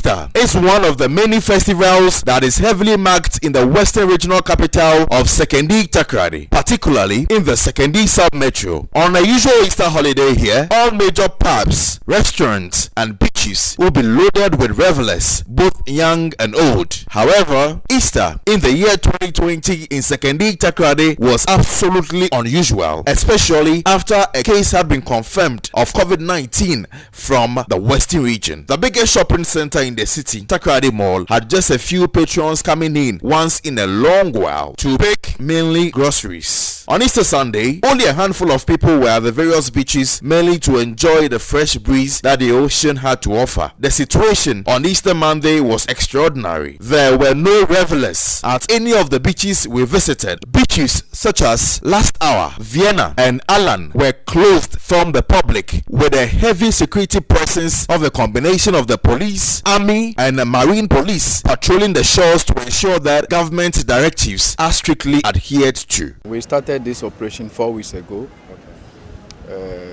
Easter is one of the many festivals that is heavily marked in the Western Regional Capital of Sekondi-Takoradi, particularly in the Sekondi sub-metro. On a usual Easter holiday here, all major pubs, restaurants and beaches will be loaded with revelers, both young and old. However, Easter in the year 2020 in Sekondi-Takoradi was absolutely unusual, especially after a case had been confirmed of COVID-19 from the Western region. The biggest shopping center in the city, Takoradi Mall, had just a few patrons coming in once in a long while to pick mainly groceries. On Easter Sunday, only a handful of people were at the various beaches, mainly to enjoy the fresh breeze that the ocean had to offer. The situation on Easter Monday was extraordinary. There were no revelers at any of the beaches we visited. Beaches such as Last Hour, Vienna, and Alan were closed from the public, with a heavy security presence of a combination of the police, army, and the marine police patrolling the shores to ensure that government directives are strictly adhered to. We started this operation 4 weeks ago,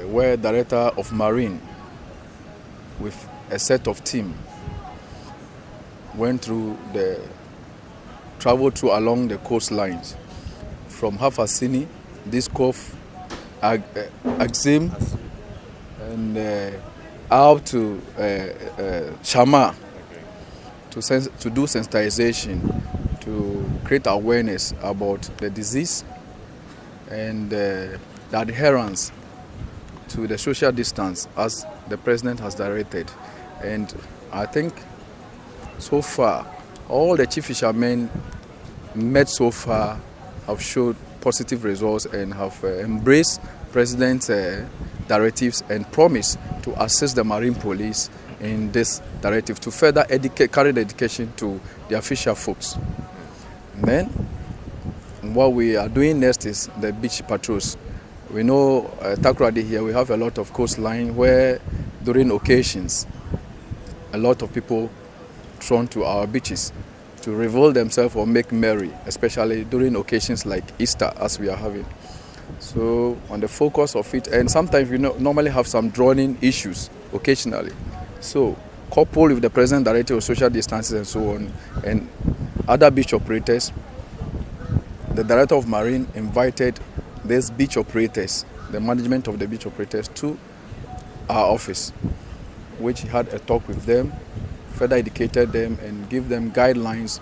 where Director of Marine with a set of team traveled through along the coastlines from Hafasini, Diskof, Axim, and out to Shama to do sensitization, to create awareness about the disease and the adherence to the social distance as the president has directed. And I think so far all the chief fishermen met so far have showed positive results and have embraced president's directives and promised to assist the marine police in this directive to further carry the education to the official folks. And then what we are doing next is the beach patrols. We know Takoradi here, we have a lot of coastline where during occasions a lot of people thrown to our beaches to reveal themselves or make merry, especially during occasions like Easter as we are having. So on the focus of it, and sometimes we normally have some drowning issues occasionally. So coupled with the present directive of social distances and so on, and other beach operators, the Director of Marine invited these beach operators, the management of the beach operators, to our office, which had a talk with them, further educated them and give them guidelines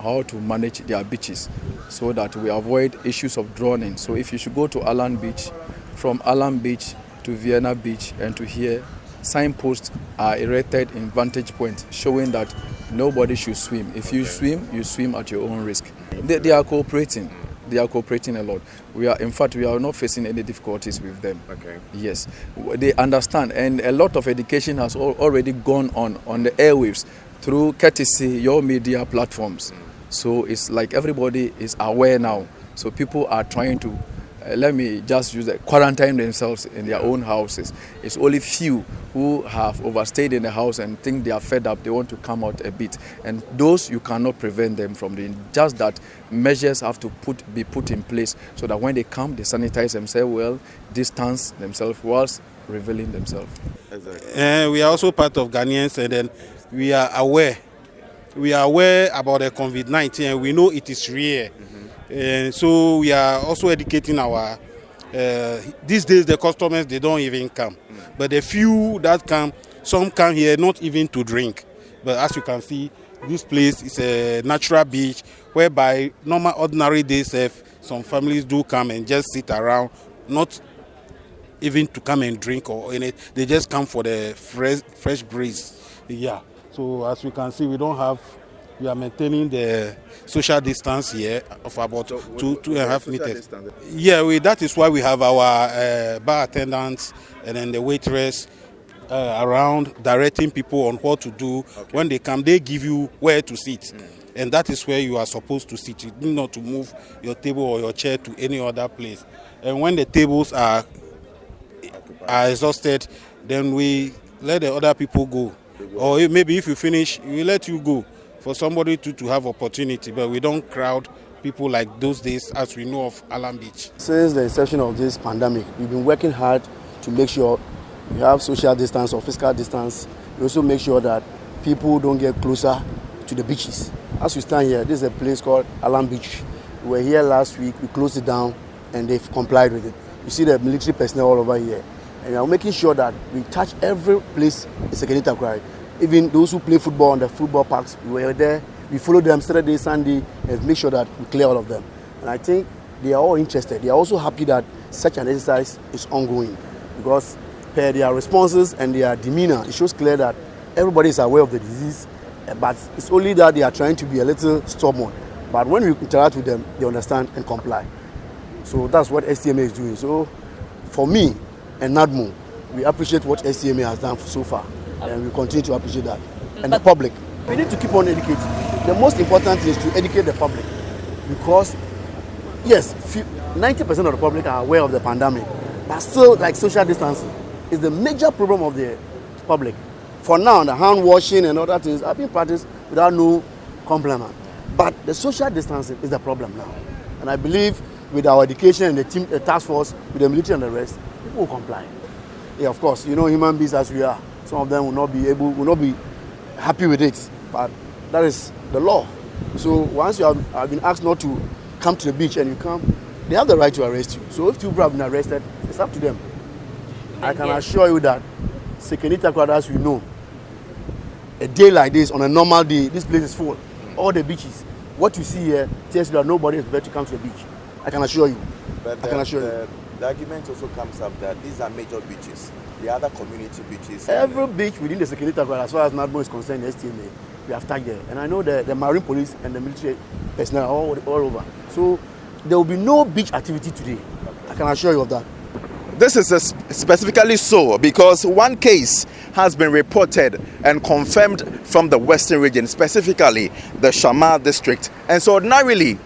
how to manage their beaches so that we avoid issues of drowning. So if you should go to Alan Beach, from Alan Beach to Vienna Beach and to here, signposts are erected in vantage points showing that nobody should swim. If you swim at your own risk. They are cooperating. They are cooperating a lot. We are not facing any difficulties with them. Okay. Yes, they understand, and a lot of education has already gone on the airwaves through courtesy your media platforms. So it's like everybody is aware now. So people are trying to, let me just use that, quarantine themselves in their own houses. It's only few who have overstayed in the house and think they are fed up, they want to come out a bit. And those you cannot prevent them from doing. Just that measures have to be put in place so that when they come, they sanitize themselves well, distance themselves whilst revealing themselves. Exactly. We are also part of Ghanaians, and then we are aware. We are aware about the COVID-19 and we know it is real. And so we are also educating our, these days the customers, they don't even come. But the few that come, some come here not even to drink. But as you can see, this place is a natural beach whereby normal ordinary days, some families do come and just sit around, not even to come and drink or anything. They just come for the fresh breeze. Yeah. So as you can see, we are maintaining the social distance here of about 2.5 meters. Yeah, that is why we have our bar attendants and then the waitress around directing people on what to do. Okay. When they come, they give you where to sit. And that is where you are supposed to sit. You need not to move your table or your chair to any other place. And when the tables are exhausted, then we let the other people go. Or maybe if you finish, we let you go for somebody to have opportunity. But we don't crowd people like those days as we know of Alan Beach. Since the inception of this pandemic, we've been working hard to make sure we have social distance or physical distance. We also make sure that people don't get closer to the beaches. As we stand here, this is a place called Alam Beach. We were here last week, we closed it down, and they've complied with it. You see the military personnel all over here. And we are making sure that we touch every place in Sekondi-Takoradi. Even those who play football on the football parks, we were there. We follow them Saturday, Sunday, and make sure that we clear all of them. And I think they are all interested. They are also happy that such an exercise is ongoing, because per their responses and their demeanor, it shows clear that everybody is aware of the disease, but it's only that they are trying to be a little stubborn. But when we interact with them, they understand and comply. So that's what STMA is doing. So for me and NADMO, we appreciate what STMA has done so far, and we continue to appreciate that. And the public, we need to keep on educating. The most important thing is to educate the public, because yes, 90% of the public are aware of the pandemic, but still, like, social distancing is the major problem of the public. For now, the hand washing and other things are being practiced without no compliment. But the social distancing is the problem now. And I believe with our education and the team, the task force, with the military and the rest, people will comply. Yeah, of course, human beings as we are, some of them will not be happy with it. But that is the law. So once you have been asked not to come to the beach and you come, they have the right to arrest you. So if people have been arrested, it's up to them. I can assure you that Sekondi-Takoradi, as we know, a day like this, on a normal day, this place is full. All the beaches. What you see here tells you that nobody is prepared to come to the beach. I can assure you. But the argument also comes up that these are major beaches. The other community beaches. Every beach within the Sekondi-Takoradi, as far as NADMO is concerned, STMA, we have tagged there. And I know the marine police and the military personnel are all over. So there will be no beach activity today. I can assure you of that. This is specifically so because one case has been reported and confirmed from the Western region, specifically the Shama district. And so ordinarily,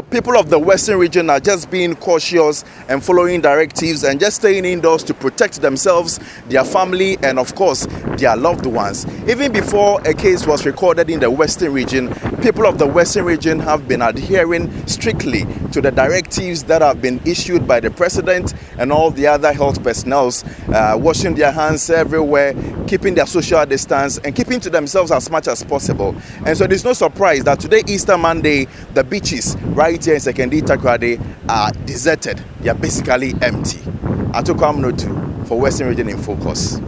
people of the Western region are just being cautious and following directives and just staying indoors to protect themselves, their family, and of course, their loved ones. Even before a case was recorded in the Western region, people of the Western region have been adhering strictly to the directives that have been issued by the president and all the other health personnel, washing their hands everywhere, keeping their social distance, and keeping to themselves as much as possible. And so there's no surprise that today, Easter Monday, the beaches right here in Sekondi-Takoradi are deserted. They are basically empty. Atoko Amnotu for Western Region in Focus.